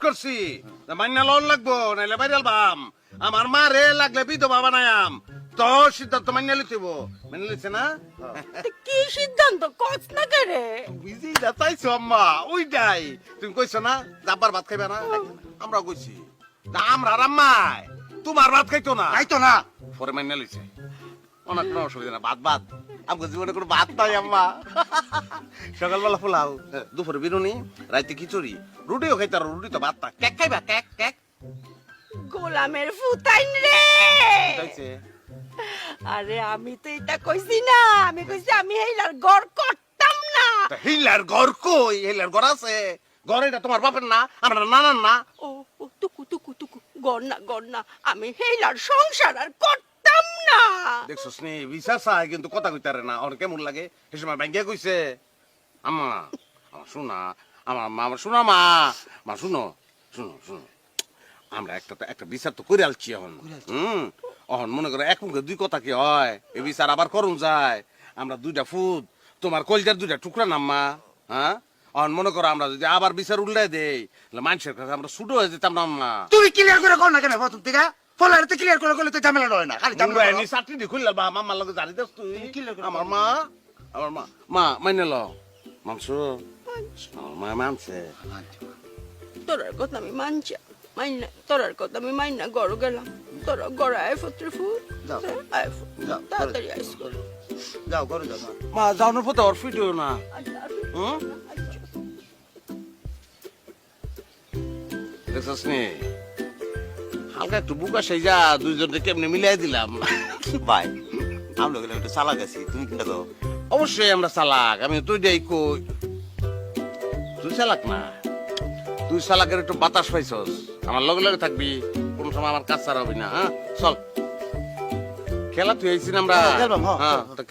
করছি মাইনা লোন লাগবো নাইলে বাইরাল বাম আমার মা রে লাগলে বিধবা বানায়াম তো সিদ্ধান্ত মাইনা লিতেব মেনে লিছে না কি সিদ্ধান্ত কস না করে বুঝি না চাইছো আম্মা ওইটাই তুমি কইছো না যাবার ভাত খাইবে না আমরা কইছি আমরা রাম্মাই তোমার ভাত খাইতো না তাই তো না পরে মাইনা লিছে অনেক কোনো অসুবিধা না ভাত ভাত আমাকে জীবনে কোনো ভাত নাই আম্মা সকালবেলা পোলাও দুপুরে বিরুনি রাইতে খিচুড়ি রুটিও খাইতার রুটি তো ভাত না কেক খাইবা কেক কেক গোলামের ফুতাইন রে খাইছে আরে আমি তো এটা কইছি না আমি কইছি আমি হেইলার গড় করতাম না হিলার ঘর কই হিলার ঘর আছে ঘর এটা তোমার বাপের না আমরা নানার না ও ও টুকু টুকু টুকু গড় না আমি হেইলার সংসার আর করতাম না দেখছো স্নে বিশ্বাস হয় কিন্তু কথা কইতারে না ওর কেমন লাগে সে সময় ব্যাংকে কইছে আম্মা আমার শোনা আমার মা আমার শোনা মা মা শুনো শুনো শুনো আমরা একটা বিচার তো করে আলছি এখন অহন মনে করো এক মুখে দুই কথা কি হয় এই বিচার আবার করুন যায় আমরা দুইটা ফুট তোমার কলজার দুইটা টুকরা নাম্মা হ্যাঁ অহন মনে করো আমরা যদি আবার বিচার উল্লাই দেই তাহলে মানুষের কাছে আমরা ছুটো হয়ে যেতাম না আম্মা তুমি ক্লিয়ার করে কর না কেন প্রথম থেকে ফলারে তো ক্লিয়ার করে করলে তো ঝামেলা হয় না খালি ঝামেলা আমরা এনি চাকরি দি খুললা বা মামার লগে জানি দস তুই আমার মা মা মাইনে ল মানছো আমার মা মানছে তোরার কথা আমি মানছি মাইনা তোরার কথা আমি মাইনা গড় গেলাম তোরা গড়ায় ফত্রে ফুট যাও। আয় ফুট যাও, তাড়াতাড়ি আইস কর যাও ঘরে যাও না মা যাওয়ার পথে ওর ফিটিও না হুম দেখছিস নি হালকা একটু বুকা সেই যা দুইজনকে কেমনে মিলাই দিলাম ভাই আমরা গেলে একটু চালাক আছি তুমি কিনা কো অবশ্যই আমরা চালাক আমি তুই দেই কই তুই চালাক না তুই চালাকের একটু বাতাস পাইছস আমার লগে লগে থাকবি কোন সময় আমার কাজ ছাড়া হবি না হ্যাঁ চল খেলা তুই আইছিস আমরা খেলবাম, হ্যাঁ, হ্যাঁ হ্যাঁ। তো